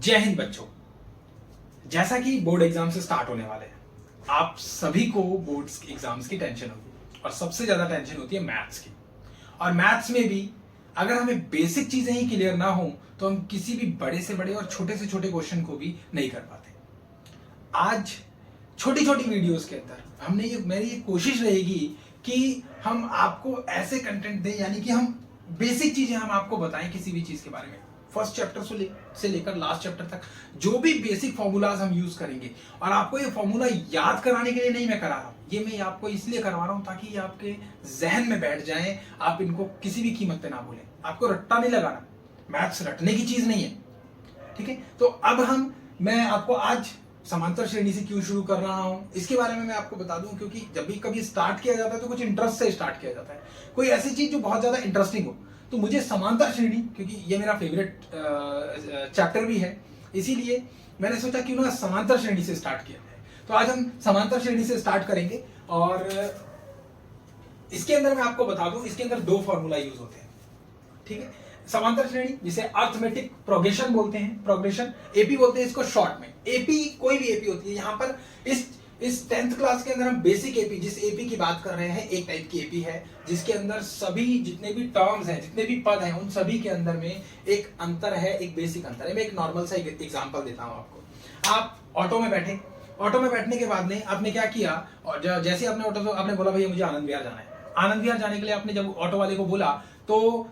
जय हिंद बच्चों। जैसा कि बोर्ड एग्जाम से स्टार्ट होने वाले हैं, आप सभी को बोर्ड्स एग्जाम्स की टेंशन होगी और सबसे ज्यादा टेंशन होती है मैथ्स की। और मैथ्स में भी अगर हमें बेसिक चीजें ही क्लियर ना हो तो हम किसी भी बड़े से बड़े और छोटे से छोटे क्वेश्चन को भी नहीं कर पाते। आज छोटी छोटी वीडियोस के अंदर मेरी ये कोशिश रहेगी कि हम आपको ऐसे कंटेंट दें, यानी कि हम बेसिक चीजें हम आपको बताएं किसी भी चीज के बारे में। फर्स्ट चैप्टर से लेकर लास्ट चैप्टर तक जो भी बेसिक फॉर्मूलाज हम यूज करेंगे, और आपको ये फॉर्मूला याद कराने के लिए नहीं मैं करा रहा हूं, ये मैं आपको इसलिए करवा रहा हूं ताकि ये आपके जहन में बैठ जाएं, आप इनको किसी भी कीमत पे ना भूलें। आपको रट्टा नहीं लगाना, मैथ्स रटने की चीज नहीं है, ठीक है। तो अब मैं आपको आज समांतर श्रेणी से क्यों शुरू कर रहा हूं इसके बारे में मैं आपको बता दूं, क्योंकि जब भी कभी स्टार्ट किया जाता है तो कुछ इंटरेस्ट से स्टार्ट किया जाता है, कोई ऐसी चीज जो बहुत ज्यादा इंटरेस्टिंग हो। तो मुझे समांतर श्रेणी, क्योंकि ये मेरा फेवरेट चैप्टर भी है, इसीलिए मैंने सोचा क्यों ना समांतर श्रेणी से स्टार्ट किया जाए। तो आज हम समांतर श्रेणी से स्टार्ट करेंगे और इसके अंदर मैं आपको बता दूं, इसके अंदर दो फॉर्मूला यूज होते हैं, ठीक है। समांतर श्रेणी जिसे अर्थमेटिक प्रोग्रेशन बोलते हैं, प्रोग्रेशन एपी बोलते हैं इसको शॉर्ट में। एपी कोई भी एपी होती है, यहां पर इस 10th क्लास के अंदर हम बेसिक एपी, जिस एपी की बात कर रहे हैं, एक टाइप की एपी है जिसके अंदर सभी जितने भी टर्म्स हैं, जितने भी पद हैं, उन सभी के अंदर में एक अंतर है, एक बेसिक अंतर है। मैं एक नॉर्मल सा एग्जांपल देता हूं आपको। आप ऑटो में बैठे, ऑटो में बैठने के बाद में आपने क्या किया, और जैसे आपने ऑटो से आपने बोला भैया मुझे आनंद विहार जाना है। आनंद विहार जाने के लिए आपने जब ऑटो वाले को बोला तो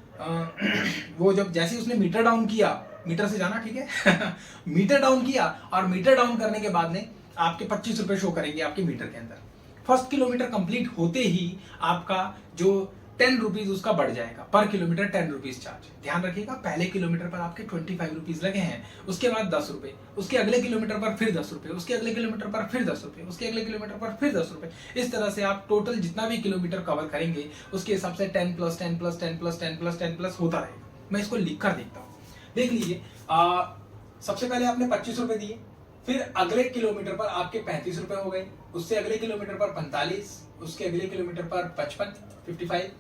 वो जब जैसे उसने मीटर डाउन किया, मीटर से जाना, ठीक है मीटर डाउन किया, और मीटर डाउन करने के बाद में आपके 25 रुपए शो करेंगे आपके मीटर के अंदर। फर्स्ट किलोमीटर कंप्लीट होते ही आपका जो 10 रुपीज उसका बढ़ जाएगा, पर किलोमीटर 10 रुपीज चार्ज। ध्यान रखिएगा, पहले किलोमीटर पर आपके 25 रुपीज लगे हैं, उसके बाद 10 रुपए, उसके अगले किलोमीटर पर फिर 10 रुपए, उसके अगले किलोमीटर पर फिर 10 रुपए, उसके अगले किलोमीटर पर फिर 10 रुपए। इस तरह से आप टोटल जितना भी किलोमीटर कवर करेंगे उसके हिसाब से 10 plus 10 plus 10 plus 10 plus 10 plus होता रहेगा। मैं इसको लिख कर देखता हूँ, देख लीजिए। सबसे पहले आपने 25 रुपए दिए, फिर अगले किलोमीटर पर आपके 35 रुपए हो गए, उससे अगले किलोमीटर पर 45, उसके अगले किलोमीटर पर 55 55,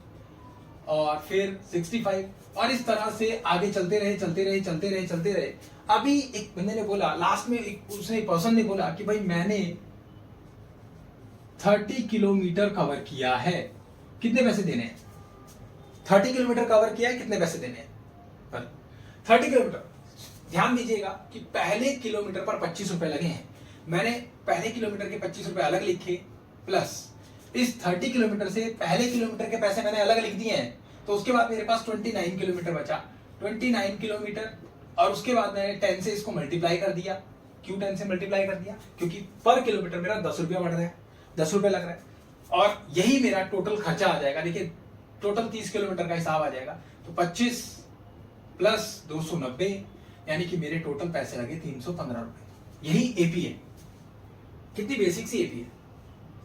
और फिर 65, और इस तरह से आगे चलते रहे। अभी एक बंदे ने बोला, लास्ट में उसने पर्सन ने बोला कि भाई मैंने 30 किलोमीटर कवर किया है, कितने पैसे देने हैं? 30 किलोमीटर कवर किया है, कितने पैसे देने हैं? 30 किलोमीटर। ध्यान दीजिएगा कि पहले किलोमीटर पर 25 रुपए लगे हैं, मैंने पहले किलोमीटर के 25 रुपए अलग लिखे, प्लस इस 30 किलोमीटर से पहले किलोमीटर के पैसे मैंने अलग लिख दिए हैं। तो उसके बाद मेरे पास 29 किलोमीटर बचा, 29 किलोमीटर, और उसके बाद मैंने 10 से इसको मल्टीप्लाई कर दिया। क्यों 10 से मल्टीप्लाई कर दिया? क्योंकि पर किलोमीटर मेरा 10 रुपया बढ़ रहा है, 10 रुपये लग रहा है, और यही मेरा टोटल खर्चा आ जाएगा। देखिए टोटल 30 किलोमीटर का हिसाब आ जाएगा, तो 25 प्लस 290, यानी कि मेरे टोटल पैसे लगे 315 रुपए। यही एपी है। कितनी बेसिक सी एपी है,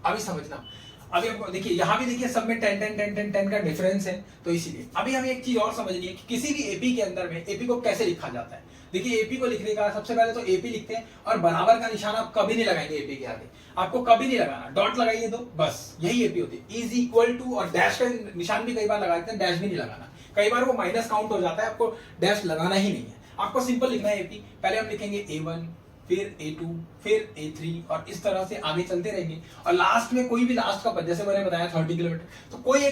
अभी समझना। अभी आपको देखिए, यहां भी देखिए सब में 10 10 10 10 10 का डिफरेंस है। तो इसीलिए अभी हमें एक चीज और समझनी है कि किसी भी एपी के अंदर में एपी को कैसे लिखा जाता है। देखिए एपी को लिखने का सबसे पहले तो एपी लिखते हैं, और बराबर का निशान आप कभी नहीं लगाएंगे एपी के आगे, आपको कभी नहीं लगाना, डॉट लगाइए तो बस, यही एपी होती है। इज इक्वल टू, और डैश का निशान भी कई बार लगाते हैं, डैश भी नहीं लगाना, कई बार वो माइनस काउंट हो जाता है, आपको डैश लगाना ही नहीं है। आपको सिंपल लिखना है एपी। पहले हम लिखेंगे A1, फिर A2, फिर A3, और इस तरह से आगे चलते रहेंगे। और लास्ट में कोई भी लास्ट का पद, जैसे मैंने बताया 30 किलोमीटर, तो कोई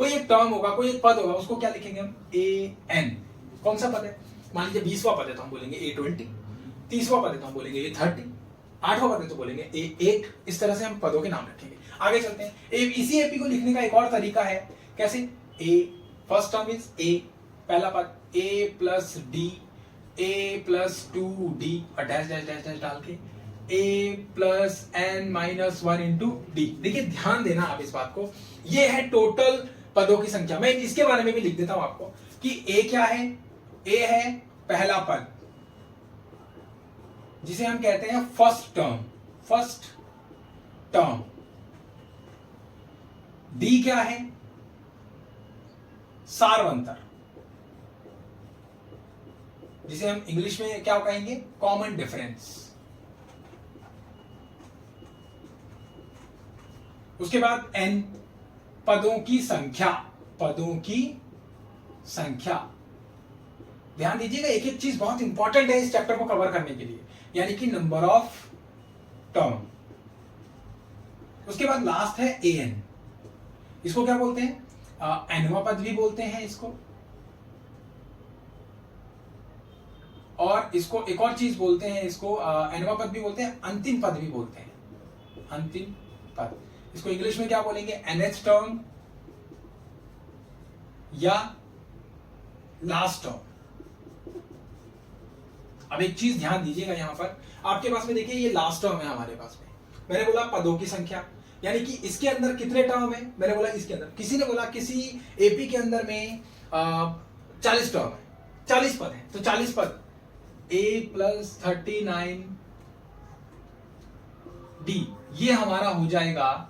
एक टर्म होगा, कोई एक पद होगा, उसको क्या लिखेंगे हम? AN। कौन सा पद है? मान लीजिए 20वां पद है तो हम बोलेंगे A20, 30वां पद है तो हम बोलेंगे A30, 8वां पद है तो बोलेंगे A8। इस तरह से हम पदों के नाम रखेंगे। आगे चलते हैं। इसी एपी को लिखने का एक और तरीका है, कैसे? फर्स्ट टर्म इज A, पहला पद A plus D, A plus 2D, और डैश डैश डैश डैश डाल के A plus N minus 1 into D। देखिए ध्यान देना आप इस बात को, ये है टोटल पदों की संख्या। मैं इसके बारे में भी लिख देता हूं आपको कि A क्या है। A है पहला पद, जिसे हम कहते हैं फर्स्ट टर्म। D क्या है? सार्वंतर, जिसे हम इंग्लिश में क्या कहेंगे? Common difference. उसके बाद N, पदों की संख्या, ध्यान दीजिएगा, एक एक चीज बहुत इंपॉर्टेंट है इस चैप्टर को कवर करने के लिए, यानी कि नंबर ऑफ टर्म। उसके बाद लास्ट है an, इसको क्या बोलते हैं? nवां पद भी बोलते हैं इसको, और इसको एक और चीज बोलते हैं, इसको nवां पद भी बोलते हैं, अंतिम पद भी बोलते हैं, अंतिम पद। इसको इंग्लिश में क्या बोलेंगे? nth टर्म या लास्ट टर्म। अब एक चीज ध्यान दीजिएगा, यहां पर आपके पास में देखिए ये लास्ट टर्म है हमारे पास में। मैंने बोला पदों की संख्या, यानी कि इसके अंदर कितने टर्म है? मैंने बोला इसके अंदर, किसी ने बोला किसी एपी के अंदर में 40 टर्म है, 40 पद है, तो 40 पद a + 39d, ये हमारा हो जाएगा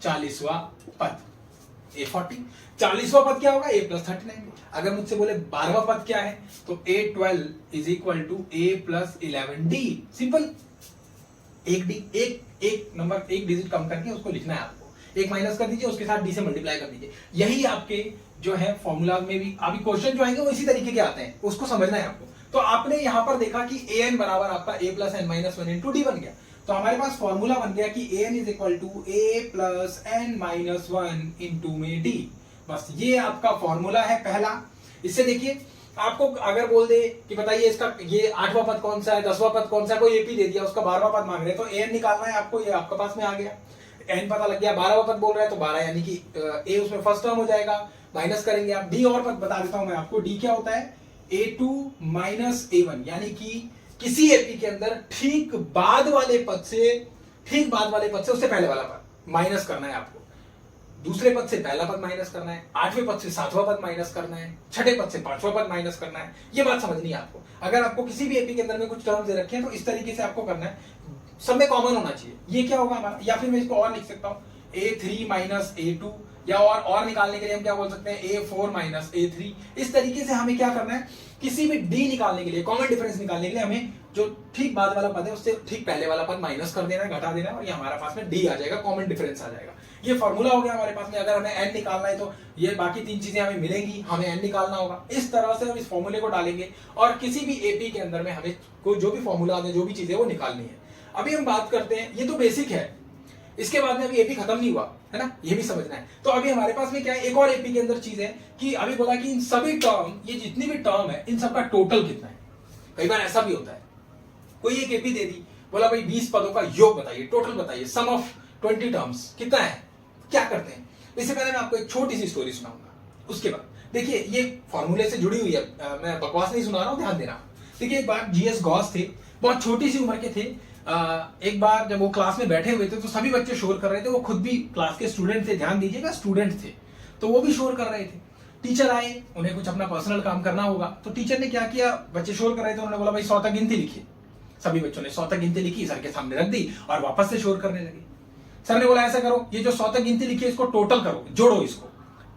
40वां पद। A40 40वां पद क्या होगा? a + 39। अगर मुझसे बोले 12वां पद क्या है, तो A12 = a + 11d। सिंपल, एक डी, एक नंबर, एक डिजिट कम करके उसको लिखना है आपको, एक माइनस कर दीजिए, उसके साथ डी से मल्टीप्लाई कर दीजिए। यही आपके जो है फॉर्मूला में भी अभी क्वेश्चन जो आएंगे वो इसी तरीके के आते हैं, उसको समझना है आपको। तो आपने यहां पर देखा कि an बराबर आपका a + n - 1 * d बन गया, तो हमारे पास फॉर्मूला बन गया कि an = a + n - 1 में d। बस ये आपका फॉर्मूला है पहला। इससे देखिए, आपको अगर बोल दे कि बताइए इसका ये 8वां पद कौन सा है, 10वां पद कौन सा है, कोई एपी दे दिया, उसका 12वां पद मांग रहे हैं, तो an निकालना है आपको, ये आपके पास में आ गया, n पता लग गया। 12वां पद बोल रहा है तो 12, यानी कि a उसमें फर्स्ट टर्म हो जाएगा, माइनस करेंगे आप। d और पद बता देता हूं मैं आपको, d क्या होता है? a2 - a1, यानी कि किसी एपी के अंदर ठीक बाद वाले पद से उससे पहले वाला पद माइनस करना है आपको, दूसरे पद से पहला पद माइनस करना है, 8वें पद से 7वां पद माइनस करना है, 6ठे पद से 5वां पद माइनस करना है। ये बात समझनी है आपको। अगर आपको किसी भी एपी के अंदर में कुछ टर्म्स दे रखे हैं तो इस तरीके से आपको करना है, सब में कॉमन होना चाहिए। ये क्या होगा हमारा, या फिर मैं इसको और लिख सकता हूं, a3 - a2, या और निकालने के लिए हम क्या बोल सकते हैं, a4 - a3। इस तरीके से हमें क्या करना है, किसी भी d निकालने के लिए, कॉमन डिफरेंस निकालने के लिए हमें जो ठीक बाद वाला पद है उससे ठीक पहले वाला पद माइनस कर देना है, घटा देना है, और ये हमारा पास में d आ जाएगा, कॉमन डिफरेंस आ जाएगा। ये फॉर्मूला हो गया हमारे पास में। अगर हमें n निकालना है तो ये बाकी 3 चीजें हमें मिलेंगी, हमें n निकालना होगा। इस तरह से हम इस फॉर्मूले को डालेंगे और किसी भी एपी के अंदर में हमें कोई जो भी फॉर्मूला आते हैं, जो भी चीजें वो निकालनी है। अभी हम बात करते हैं, ये तो बेसिक है, इसके बाद में अभी एपी खत्म नहीं हुआ है ना, ये भी समझना है। तो अभी हमारे पास में क्या है, एक और एपी के अंदर चीज है कि अभी बोला कि इन सभी टर्म, ये जितनी भी टर्म है, इन सबका टोटल कितना है। कई बार ऐसा भी होता है, कोई एक एपी दे दी, बोला भाई 20 पदों का योग बताइए, टोटल बताइए, सम ऑफ 20 टर्म्स कितना है। क्या करते हैं, इससे पहले मैं आपको एक छोटी सी स्टोरी सुनाऊंगा। उसके बाद देखिए, ये फॉर्मूले से जुड़ी हुई है, मैं बकवास नहीं सुना रहा हूं, ध्यान देना। देखिए, एक बार जीएस गॉस थे, बहुत छोटी सी उम्र के थे। एक बार जब वो क्लास में बैठे हुए थे तो सभी बच्चे शोर कर रहे थे, वो खुद भी क्लास के स्टूडेंट थे, ध्यान दीजिएगा, स्टूडेंट थे, तो वो भी शोर कर रहे थे। टीचर आए, उन्हें कुछ अपना पर्सनल काम करना होगा, तो टीचर ने क्या किया, बच्चे शोर कर रहे थे, उन्होंने बोला भाई 100 तक गिनती लिखिए। सभी बच्चों ने 100 तक गिनती लिखी, सर के सामने रख दी और वापस से शोर करने लगे। सर ने बोला ऐसा करो, ये जो 100 तक गिनती लिखी है इसको टोटल करो, जोड़ो इसको,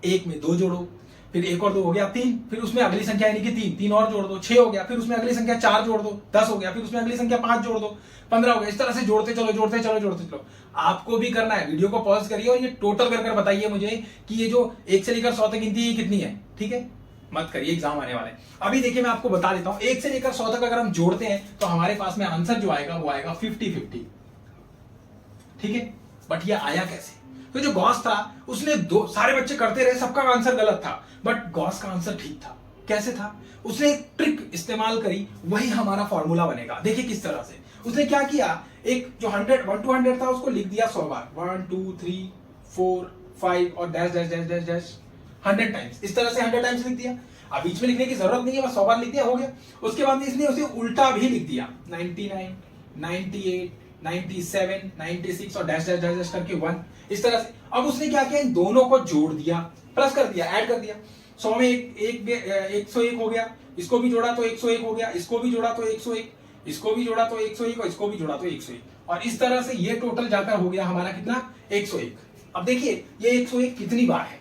1 में 2 जोड़ो, फिर 1 और 2 हो गया 3, फिर उसमें अगली संख्या यानी कि 3 और जोड़ दो, 6 हो गया, फिर उसमें अगली संख्या 4 जोड़ दो, 10 हो गया, फिर उसमें अगली संख्या 5 जोड़ दो, 15 हो गया। इस तरह से जोड़ते चलो। आपको भी करना है, वीडियो को पॉज करिए और ये टोटल कर बताइए मुझे कि ये जो 1 से लेकर 100 तक गिनती है कितनी है, ठीक है, मत करिए, एग्जाम आने वाले। अभी देखिए मैं आपको बता देता हूं, 1 से लेकर 100 तक अगर हम जोड़ते हैं तो हमारे पास में आंसर जो आएगा वो आएगा 50-50, ठीक है। बट ये आया कैसे, तो जो गॉस था उसने सारे बच्चे करते रहे, सबका आंसर गलत था, बट गॉस का आंसर ठीक था। कैसे था, उसने एक ट्रिक इस्तेमाल करी, वही हमारा फॉर्मूला बनेगा। देखिए किस तरह से उसने क्या किया, एक जो 1 to 100 था उसको लिख दिया 100 बार, 1 2 3 4 5 और dash dash dash dash dash 100 times, इस तरह से 100 टाइम्स लिख दिया। अब बीच में लिखने की जरूरत नहीं है, बस 100 बार लिख दिया, हो गया। उसके बाद इसने उसे उल्टा भी लिख दिया, 99 98 97 96 और डैश डैश डैश डैश करके 1, इस तरह से। अब उसने क्या किया, इन दोनों को जोड़ दिया, प्लस कर दिया, ऐड कर दिया। 100 में 101 हो गया, इसको भी जोड़ा तो 101 हो गया, इसको भी जोड़ा तो 101, इसको भी जोड़ा तो 101 और इसको भी जोड़ा तो 101, और इस तरह से ये टोटल जाकर हो गया हमारा कितना, 101। अब देखिए ये 101 कितनी बार है,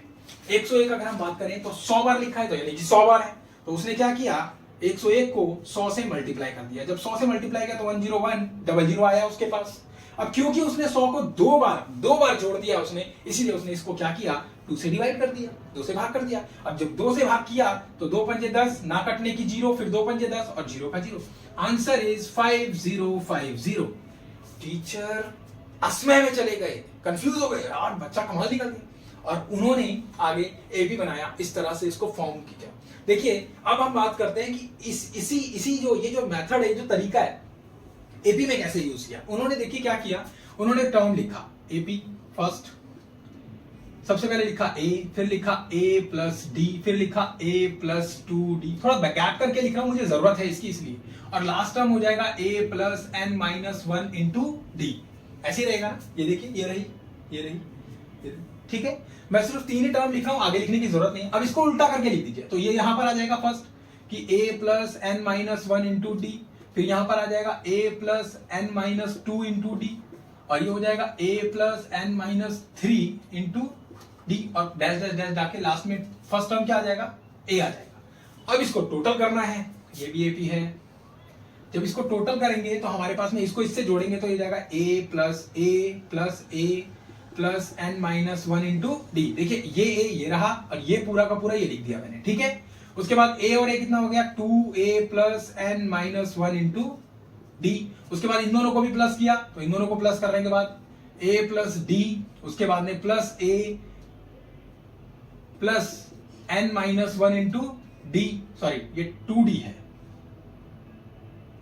101 अगर हम बात करें तो 100 बार लिखा है, तो यानी कि 100 बार है। तो उसने क्या किया, 101 को 100 से मल्टीप्लाई कर दिया। जब 100 से मल्टीप्लाई किया तो 101 आया उसके पास। अब क्योंकि उसने 100 को दो बार जोड़ दिया उसने, इसीलिए उसने इसको क्या किया, 2 से डिवाइड कर दिया, 2 से भाग कर दिया। अब जब 2 से भाग किया तो 2 पंजे 10, ना कटने की 0, फिर 2 पंजे 10 और 0 का 0। Answer is 5050। टीचर असमय में चले गए, कंफ्यूज हो गए, यार बच्चा कमाल निकल गया, और उन्होंने आगे एपी बनाया, इस तरह से इसको फॉर्म किया। देखिए अब हम बात करते हैं कि इसी जो ये जो मेथड है, जो तरीका है, एपी में कैसे यूज किया। उन्होंने देखिए क्या किया, उन्होंने टर्म लिखा एपी फर्स्ट, सबसे पहले लिखा a, फिर लिखा a प्लस डी, फिर लिखा a प्लस 2d। थोड़ा बैकअप करके लिख रहा हूं, मुझे जरूरत है इसकी इसलिए। और लास्ट टर्म हो जाएगा a plus n minus 1 into D. ऐसे ही रहेगा ना, ये देखिए, ये रही, ये रही, ठीक है। मैं सिर्फ 3 ही टर्म लिख रहा हूं, आगे लिखने की जरूरत नहीं। अब इसको उल्टा करके लिख दीजिए, तो ये यहां पर आ जाएगा फर्स्ट कि a plus n minus 1 into D, फिर यहां पर आ जाएगा a plus n minus 2 into D, और ये हो जाएगा a plus n minus 3 into D, और डैश डैश डैश डाके लास्ट में फर्स्ट टर्म क्या आ जाएगा, ए आ जाएगा। अब इसको टोटल करना है, ये भी एपी है। जब इसको टोटल करेंगे तो हमारे पास में इसको इससे जोड़ेंगे तो ये जाएगा a plus N minus 1 into D. देखिए ये ए ये रहा, और ये पूरा का पूरा ये लिख दिया मैंने, ठीक है। उसके बाद ए और ए कितना हो गया, 2a plus N minus 1 into D. उसके बाद इन दोनों को भी प्लस किया, तो इन दोनों को प्लस करने के बाद a प्लस डी, उसके बाद में plus a plus n minus 1 into d, sorry ये 2d है,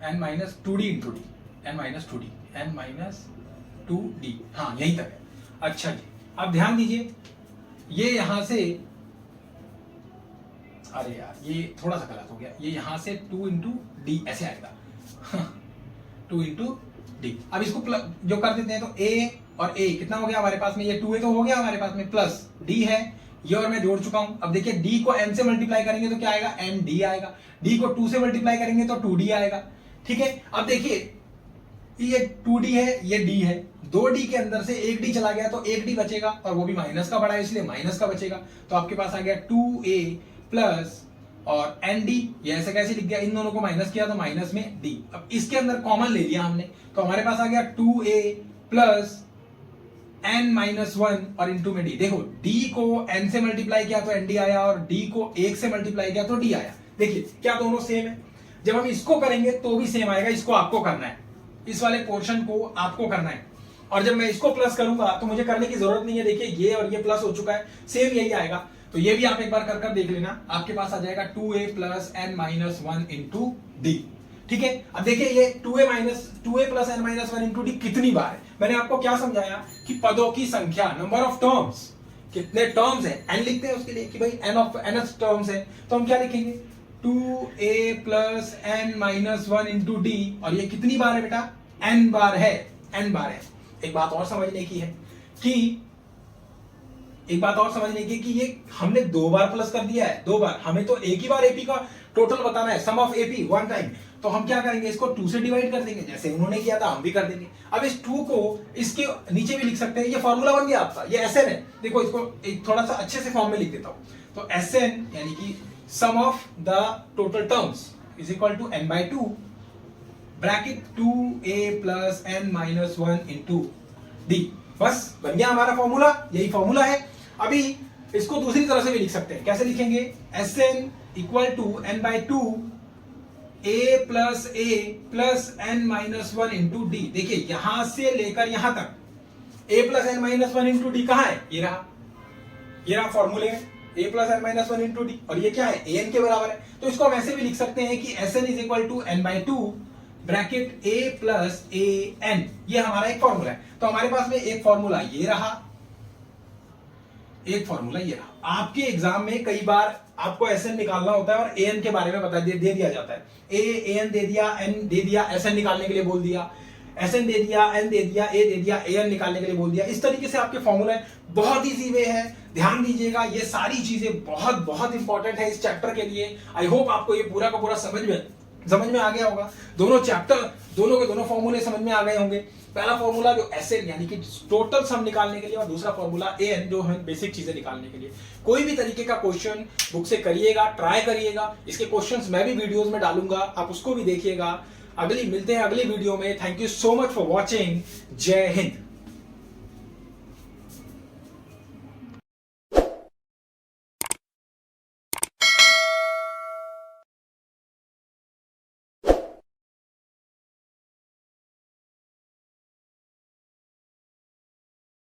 n minus 2d into d, n minus 2d, n minus 2d, हाँ यहीं तक है। अच्छा जी, अब ध्यान दीजिए, ये यहां से, अरे यार ये थोड़ा सा गलत हो गया, ये यहां से 2 इंटू डी ऐसे आएगा 2 इंटू डी। अब इसको जो कर देते हैं तो a और a कितना हो गया हमारे पास में, ये 2a तो हो गया हमारे पास में, प्लस d है, ये और मैं जोड़ चुका हूं। अब देखिए d को n से मल्टीप्लाई करेंगे तो क्या आएगा, nd आएगा, d को 2 से मल्टीप्लाई करेंगे तो 2d आएगा, ठीक है। अब देखिए ये 2d है, ये d है, 2d के अंदर से 1d चला गया तो 1d बचेगा, और वो भी माइनस का बड़ा है इसलिए माइनस का बचेगा। तो आपके पास आ गया 2a प्लस और nd, ये ऐसे कैसे लिख गया, इन दोनों को माइनस किया तो माइनस में d। अब इसके अंदर कॉमन ले लिया हमने, तो हमारे पास आ गया 2a प्लस n माइनस 1 और इंटू में d। देखो d को n से मल्टीप्लाई किया तो nd आया, और d को 1 से मल्टीप्लाई किया तो d आया। देखिए क्या दोनों सेम है, जब हम इसको करेंगे तो भी सेम आएगा, इसको आपको करना है, इस वाले पोर्शन को आपको करना है। और जब मैं इसको प्लस करूंगा तो मुझे करने की जरूरत नहीं है, देखिए ये और ये प्लस हो चुका है, सेम यही आएगा। तो ये भी आप एक बार कर देख लेना, आपके पास आ जाएगा 2a plus n minus 1 into D, ठीक है। अब देखिए ये 2a plus n minus 1 into D कितनी बार है, मैंने आपको क्या समझाया कि पदों की संख्या, नंबर ऑफ टर्म्स, कितने टर्म्स है, n लिखते हैं उसके लिए कि भाई n टर्म्स है, तो हम क्या लिखेंगे 2a plus n minus 1 into D, और ये कितनी बार है बेटा, n बार है, n बार है। एक बात और समझने की है कि ये हमने 2 बार प्लस कर दिया है, 2 बार, हमें तो एक ही बार एपी का टोटल बताना है, सम ऑफ एपी वन टाइम। तो हम क्या करेंगे, इसको 2 से डिवाइड कर देंगे, जैसे उन्होंने किया था हम भी कर देंगे। अब इस 2 को इसके नीचे भी लिख सकते हैं, ये फॉर्मूला बन गया आपका, ये SN है। देखो इसको एक थोड़ा सा अच्छे से फॉर्म में लिख देता हूं, तो SN यानी कि sum of the total terms is equal to n/2 bracket 2a plus n minus 1 into d. बस बन गया हमारा फॉर्मूला, यही फॉर्मूला है। अभी इसको दूसरी तरह से भी लिख सकते हैं, कैसे लिखेंगे, SN equal to n/2 a plus n minus 1 into D. देखिए यहां से लेकर यहां तक a plus n minus 1 into D कहां है, ये रहा फॉर्मूले में, a plus n minus 1 into D, और ये क्या है, an के बराबर है। तो इसको हम ऐसे भी लिख सकते हैं कि SN is equal to n/2 bracket a plus an, ये हमारा एक फॉर्मूला है। तो हमारे पास में एक फॉर्मूला ये रहा, एक फॉर्मूला ये रहा। आपके एग्जाम में कई बार आपको SN निकालना होता है और an के बारे में बता दे दिया जाता है, an दे दिया, n दे दिया, SN निकालने के लिए बोल दिया, SN दे दिया, n दे दिया, a दे दिया, an निकालने के लिए बोल दिया। इस तरीके से आपके फॉर्मूला बहुत इजी वे है, ध्यान दीजिएगा, ये सारी चीजें बहुत बहुत इंपॉर्टेंट है इस चैप्टर के लिए। आई होप आपको ये पूरा का पूरा समझ में आ गया होगा, दोनों चैप्टर, दोनों के दोनों फॉर्मूले समझ में आ गए होंगे। पहला फॉर्मूला जो SN यानी कि टोटल सम निकालने के लिए, और दूसरा फॉर्मूला AN जो है बेसिक चीजें निकालने के लिए। कोई भी तरीके का क्वेश्चन बुक से करिएगा, ट्राई करिएगा, इसके क्वेश्चंस मैं भी वीडियोस में डालूंगा, आप उसको भी देखिएगा। मिलते हैं अगली वीडियो में। Thank you so much for watching, जय हिंद।